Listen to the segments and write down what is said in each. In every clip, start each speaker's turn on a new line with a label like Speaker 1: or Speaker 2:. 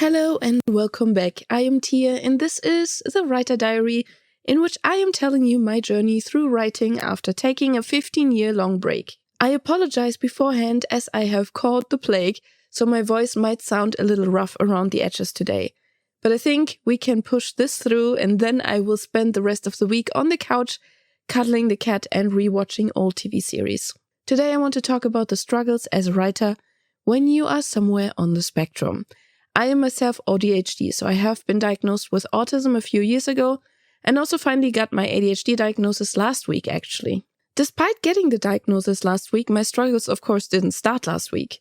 Speaker 1: Hello and welcome back. I am Tiia and this is the Writer Diary, in which I am telling you my journey through writing after taking a 15-year-long break. I apologize beforehand as I have caught the plague, so my voice might sound a little rough around the edges today. But I think we can push this through, and then I will spend the rest of the week on the couch, cuddling the cat and rewatching old TV series. Today I want to talk about the struggles as a writer when you are somewhere on the spectrum. I am myself AuDHD, so I have been diagnosed with autism a few years ago and also finally got my ADHD diagnosis last week, actually. Despite getting the diagnosis last week, my struggles of course didn't start last week.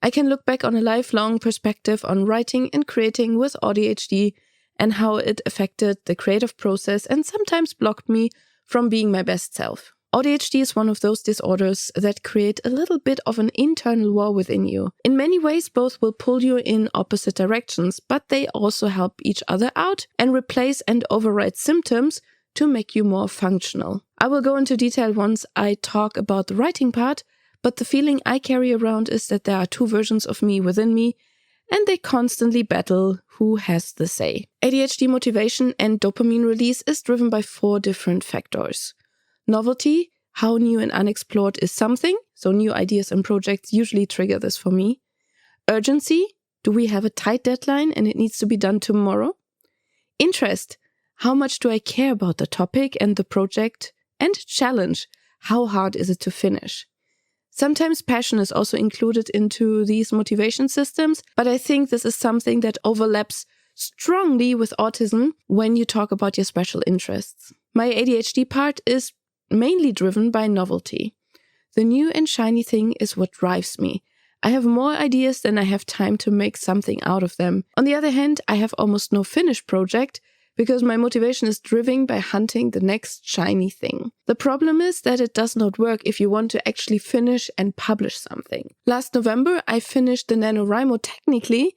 Speaker 1: I can look back on a lifelong perspective on writing and creating with AuDHD and how it affected the creative process and sometimes blocked me from being my best self. AuDHD is one of those disorders that create a little bit of an internal war within you. In many ways, both will pull you in opposite directions, but they also help each other out and replace and override symptoms to make you more functional. I will go into detail once I talk about the writing part, but the feeling I carry around is that there are two versions of me within me, and they constantly battle who has the say. ADHD motivation and dopamine release is driven by 4 different factors. Novelty, how new and unexplored is something, so new ideas and projects usually trigger this for me. Urgency, do we have a tight deadline and it needs to be done tomorrow? Interest, how much do I care about the topic and the project? And challenge, how hard is it to finish? Sometimes passion is also included into these motivation systems, but I think this is something that overlaps strongly with autism when you talk about your special interests. My ADHD part is mainly driven by novelty. The new and shiny thing is what drives me. I have more ideas than I have time to make something out of them. On the other hand, I have almost no finished project because my motivation is driven by hunting the next shiny thing. The problem is that it does not work if you want to actually finish and publish something. Last November, I finished the NaNoWriMo technically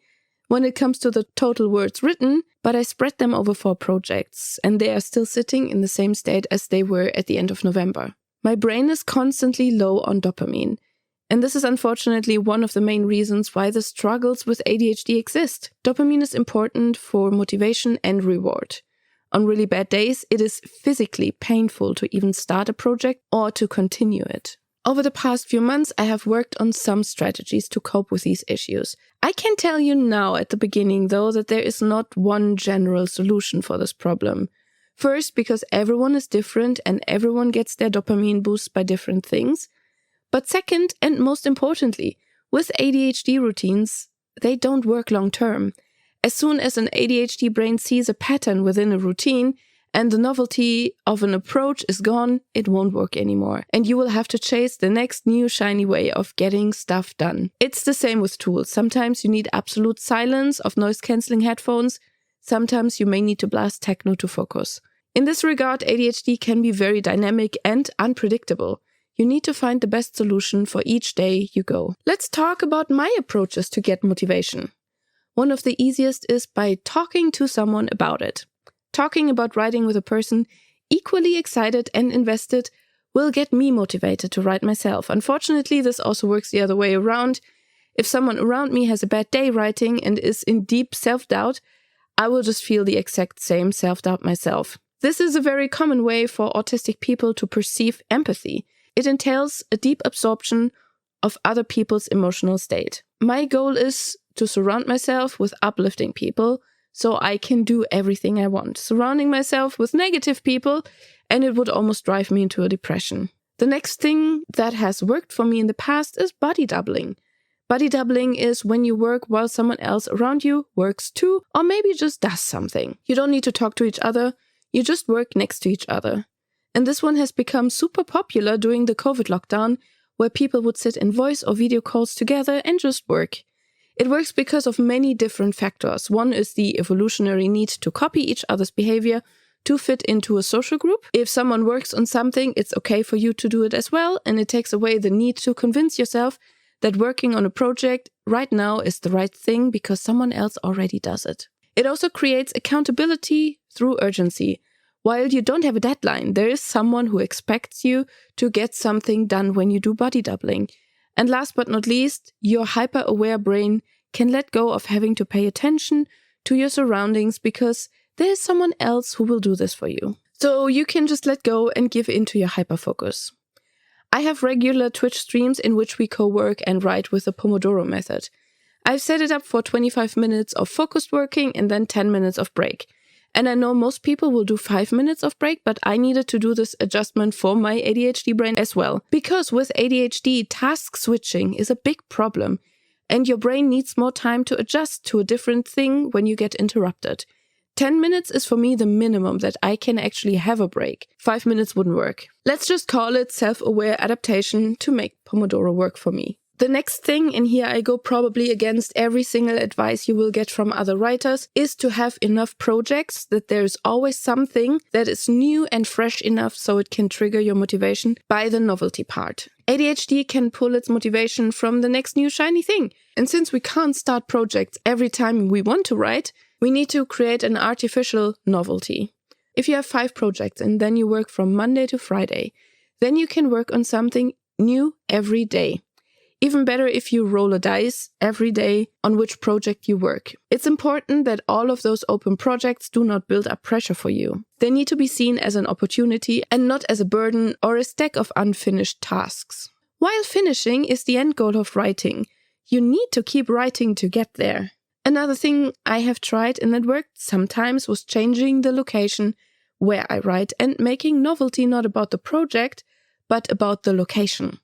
Speaker 1: when it comes to the total words written, but I spread them over 4 projects, and they are still sitting in the same state as they were at the end of November. My brain is constantly low on dopamine, and this is unfortunately one of the main reasons why the struggles with ADHD exist. Dopamine is important for motivation and reward. On really bad days, it is physically painful to even start a project or to continue it. Over the past few months, I have worked on some strategies to cope with these issues. I can tell you now at the beginning, though, that there is not one general solution for this problem. First, because everyone is different and everyone gets their dopamine boost by different things. But second, and most importantly, with ADHD routines, they don't work long term. As soon as an ADHD brain sees a pattern within a routine, and the novelty of an approach is gone, it won't work anymore. And you will have to chase the next new shiny way of getting stuff done. It's the same with tools. Sometimes you need absolute silence of noise-canceling headphones. Sometimes you may need to blast techno to focus. In this regard, ADHD can be very dynamic and unpredictable. You need to find the best solution for each day you go. Let's talk about my approaches to get motivation. One of the easiest is by talking to someone about it. Talking about writing with a person equally excited and invested will get me motivated to write myself. Unfortunately, this also works the other way around. If someone around me has a bad day writing and is in deep self-doubt, I will just feel the exact same self-doubt myself. This is a very common way for autistic people to perceive empathy. It entails a deep absorption of other people's emotional state. My goal is to surround myself with uplifting people, so I can do everything I want. Surrounding myself with negative people, and it would almost drive me into a depression. The next thing that has worked for me in the past is body doubling. Body doubling is when you work while someone else around you works too, or maybe just does something. You don't need to talk to each other, you just work next to each other. And this one has become super popular during the COVID lockdown, where people would sit in voice or video calls together and just work. It works because of many different factors. One is the evolutionary need to copy each other's behavior to fit into a social group. If someone works on something, it's okay for you to do it as well, and it takes away the need to convince yourself that working on a project right now is the right thing because someone else already does it. It also creates accountability through urgency. While you don't have a deadline, there is someone who expects you to get something done when you do body doubling. And last but not least, your hyper-aware brain can let go of having to pay attention to your surroundings because there's someone else who will do this for you. So you can just let go and give in to your hyperfocus. I have regular Twitch streams in which we co-work and write with the Pomodoro method. I've set it up for 25 minutes of focused working and then 10 minutes of break. And I know most people will do 5 minutes of break, but I needed to do this adjustment for my ADHD brain as well. Because with ADHD, task switching is a big problem, and your brain needs more time to adjust to a different thing when you get interrupted. 10 minutes is for me the minimum that I can actually have a break. 5 minutes wouldn't work. Let's just call it self-aware adaptation to make Pomodoro work for me. The next thing, and here I go probably against every single advice you will get from other writers, is to have enough projects that there is always something that is new and fresh enough so it can trigger your motivation by the novelty part. ADHD can pull its motivation from the next new shiny thing. And since we can't start projects every time we want to write, we need to create an artificial novelty. If you have 5 projects and then you work from Monday to Friday, then you can work on something new every day. Even better if you roll a dice every day on which project you work. It's important that all of those open projects do not build up pressure for you. They need to be seen as an opportunity and not as a burden or a stack of unfinished tasks. While finishing is the end goal of writing, you need to keep writing to get there. Another thing I have tried and that worked sometimes was changing the location where I write and making novelty not about the project, but about the location.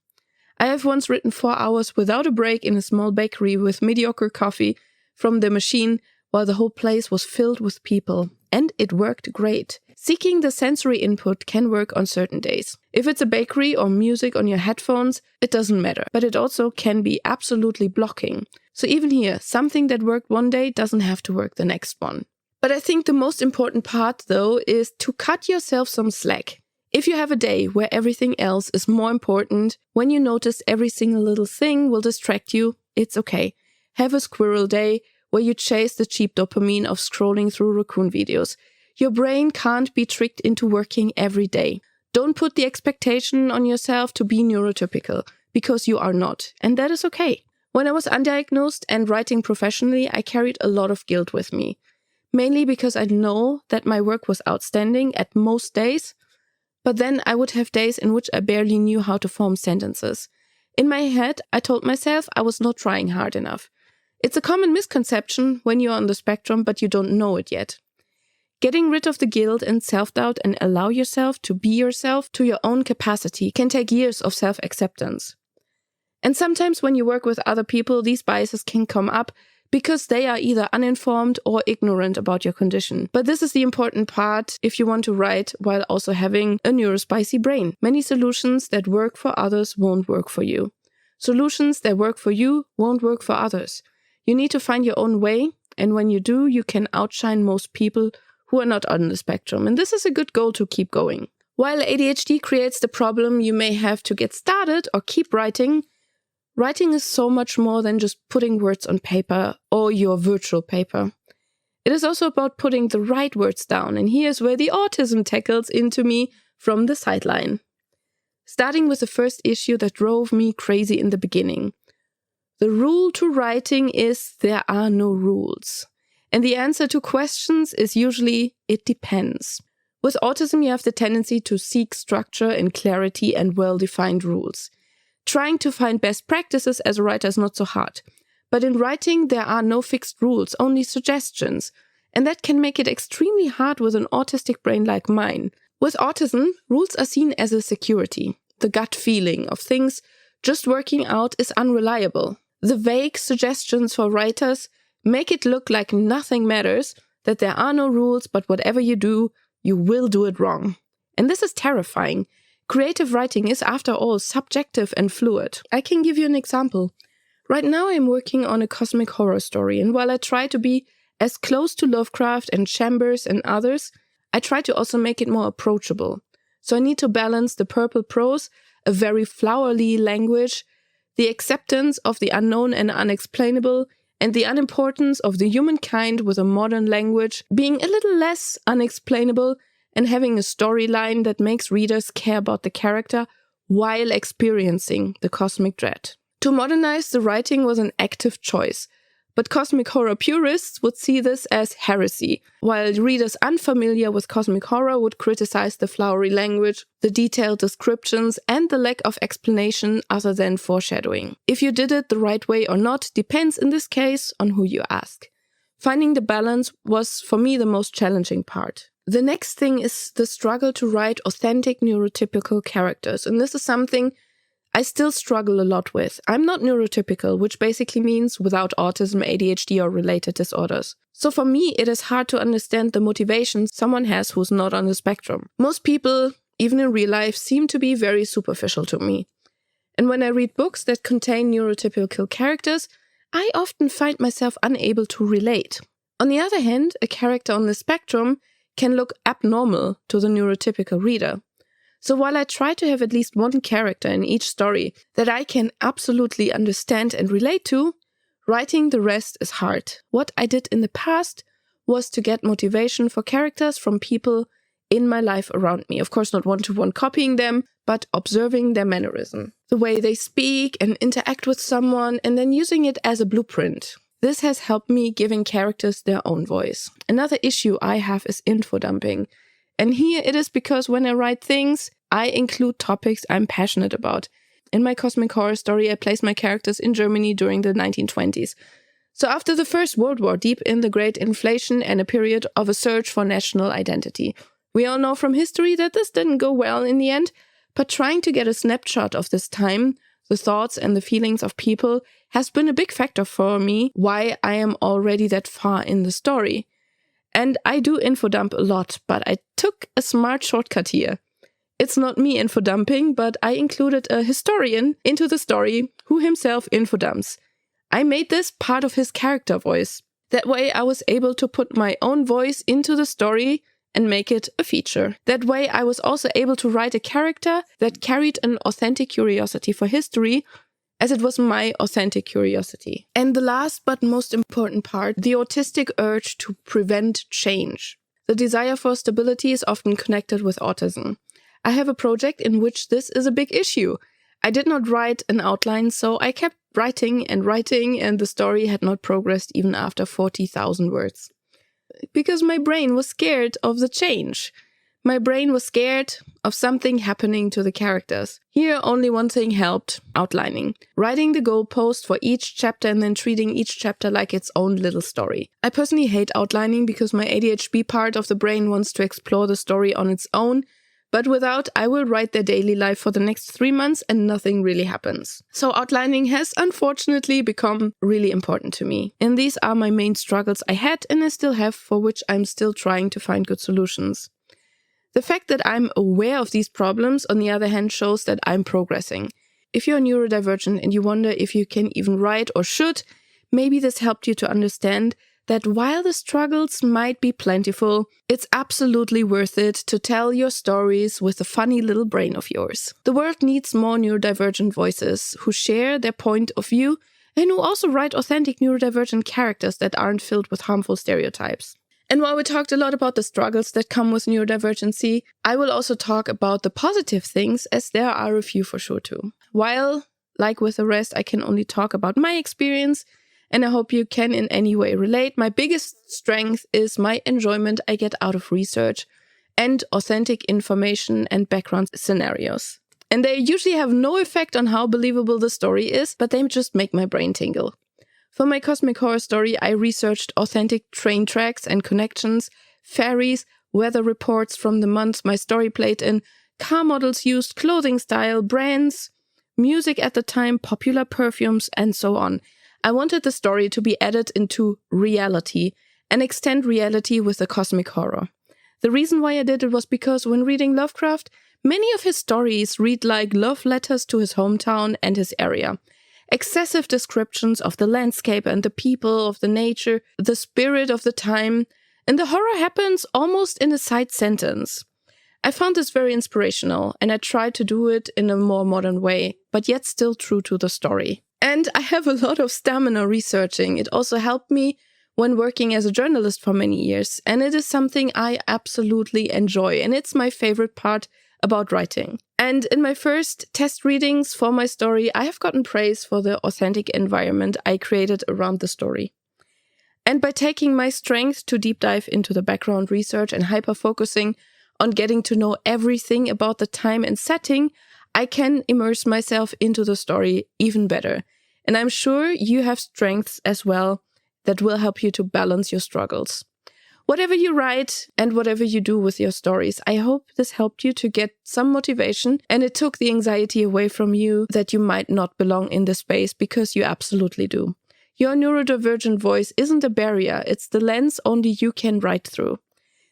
Speaker 1: I have once written 4 hours without a break in a small bakery with mediocre coffee from the machine while the whole place was filled with people. And it worked great. Seeking the sensory input can work on certain days. If it's a bakery or music on your headphones, it doesn't matter. But it also can be absolutely blocking. So even here, something that worked one day doesn't have to work the next one. But I think the most important part, though, is to cut yourself some slack. If you have a day where everything else is more important, when you notice every single little thing will distract you, it's okay. Have a squirrel day where you chase the cheap dopamine of scrolling through raccoon videos. Your brain can't be tricked into working every day. Don't put the expectation on yourself to be neurotypical, because you are not, and that is okay. When I was undiagnosed and writing professionally, I carried a lot of guilt with me. Mainly because I know that my work was outstanding at most days, but then I would have days in which I barely knew how to form sentences. In my head, I told myself I was not trying hard enough. It's a common misconception when you're on the spectrum, but you don't know it yet. Getting rid of the guilt and self-doubt and allow yourself to be yourself to your own capacity can take years of self-acceptance. And sometimes when you work with other people, these biases can come up because they are either uninformed or ignorant about your condition. But this is the important part if you want to write while also having a neurospicy brain. Many solutions that work for others won't work for you. Solutions that work for you won't work for others. You need to find your own way, and when you do, you can outshine most people who are not on the spectrum. And this is a good goal to keep going. While ADHD creates the problem you may have to get started or keep writing, writing is so much more than just putting words on paper or your virtual paper. It is also about putting the right words down, and here's where the autism tackles into me from the sideline. Starting with the first issue that drove me crazy in the beginning. The rule to writing is there are no rules. And the answer to questions is usually, it depends. With autism, you have the tendency to seek structure and clarity and well-defined rules. Trying to find best practices as a writer is not so hard. But in writing, there are no fixed rules, only suggestions. And that can make it extremely hard with an autistic brain like mine. With autism, rules are seen as a security. The gut feeling of things just working out is unreliable. The vague suggestions for writers make it look like nothing matters, that there are no rules, but whatever you do, you will do it wrong. And this is terrifying. Creative writing is, after all, subjective and fluid. I can give you an example. Right now I'm working on a cosmic horror story, and while I try to be as close to Lovecraft and Chambers and others, I try to also make it more approachable. So I need to balance the purple prose, a very flowery language, the acceptance of the unknown and unexplainable, and the unimportance of the humankind with a modern language, being a little less unexplainable and having a storyline that makes readers care about the character while experiencing the cosmic dread. To modernize the writing was an active choice, But cosmic horror purists would see this as heresy, while readers unfamiliar with cosmic horror would criticize the flowery language, the detailed descriptions, and the lack of explanation other than foreshadowing. If you did it the right way or not depends in this case on who you ask. Finding the balance was for me the most challenging part. The next thing is the struggle to write authentic neurotypical characters, and this is something I still struggle a lot with. I'm not neurotypical, which basically means without autism, ADHD, or related disorders. So for me, it is hard to understand the motivations someone has who's not on the spectrum. Most people, even in real life, seem to be very superficial to me. And when I read books that contain neurotypical characters, I often find myself unable to relate. On the other hand, a character on the spectrum can look abnormal to the neurotypical reader. So while I try to have at least one character in each story that I can absolutely understand and relate to, writing the rest is hard. What I did in the past was to get motivation for characters from people in my life around me. Of course, not one-to-one copying them, but observing their mannerism, the way they speak and interact with someone, and then using it as a blueprint. This has helped me giving characters their own voice. Another issue I have is info dumping. And here it is because when I write things, I include topics I'm passionate about. In my cosmic horror story, I place my characters in Germany during the 1920s. So after the First World War, deep in the Great Inflation and a period of a search for national identity. We all know from history that this didn't go well in the end, but trying to get a snapshot of this time, the thoughts and the feelings of people, has been a big factor for me why I am already that far in the story. And I do info dump a lot, but I took a smart shortcut here. It's not me info dumping, but I included a historian into the story who himself info dumps. I made this part of his character voice. That way I was able to put my own voice into the story and make it a feature. That way I was also able to write a character that carried an authentic curiosity for history, as it was my authentic curiosity. And the last but most important part, the autistic urge to prevent change. The desire for stability is often connected with autism. I have a project in which this is a big issue. I did not write an outline, so I kept writing, and the story had not progressed even after 40,000 words. Because my brain was scared of the change. My brain was scared of something happening to the characters. Here, only one thing helped: outlining. Writing the goalpost for each chapter and then treating each chapter like its own little story. I personally hate outlining because my ADHD part of the brain wants to explore the story on its own, but without, I will write their daily life for the next 3 months and nothing really happens. So outlining has unfortunately become really important to me. And these are my main struggles I had and I still have, for which I'm still trying to find good solutions. The fact that I'm aware of these problems, on the other hand, shows that I'm progressing. If you're neurodivergent and you wonder if you can even write or should, maybe this helped you to understand that while the struggles might be plentiful, it's absolutely worth it to tell your stories with a funny little brain of yours. The world needs more neurodivergent voices who share their point of view and who also write authentic neurodivergent characters that aren't filled with harmful stereotypes. And while we talked a lot about the struggles that come with neurodivergency, I will also talk about the positive things, as there are a few for sure too. While, like with the rest, I can only talk about my experience, and I hope you can in any way relate, my biggest strength is my enjoyment I get out of research and authentic information and background scenarios. And they usually have no effect on how believable the story is, but they just make my brain tingle. For my cosmic horror story, I researched authentic train tracks and connections, ferries, weather reports from the month my story played in, car models used, clothing style, brands, music at the time, popular perfumes, and so on. I wanted the story to be added into reality and extend reality with the cosmic horror. The reason why I did it was because when reading Lovecraft, many of his stories read like love letters to his hometown and his area. Excessive descriptions of the landscape and the people, of the nature, the spirit of the time, and the horror happens almost in a side sentence. I found this very inspirational, and I tried to do it in a more modern way, but yet still true to the story. And I have a lot of stamina researching. It also helped me when working as a journalist for many years, and it is something I absolutely enjoy, and it's my favorite part about writing. And in my first test readings for my story, I have gotten praise for the authentic environment I created around the story. And by taking my strength to deep dive into the background research and hyper-focusing on getting to know everything about the time and setting, I can immerse myself into the story even better. And I'm sure you have strengths as well that will help you to balance your struggles. Whatever you write and whatever you do with your stories, I hope this helped you to get some motivation and it took the anxiety away from you that you might not belong in this space, because you absolutely do. Your neurodivergent voice isn't a barrier, it's the lens only you can write through.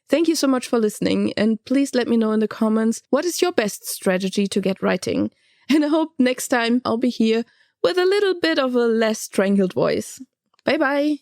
Speaker 1: Thank you so much for listening, and please let me know in the comments what is your best strategy to get writing. And I hope next time I'll be here with a little bit of a less strangled voice. Bye bye!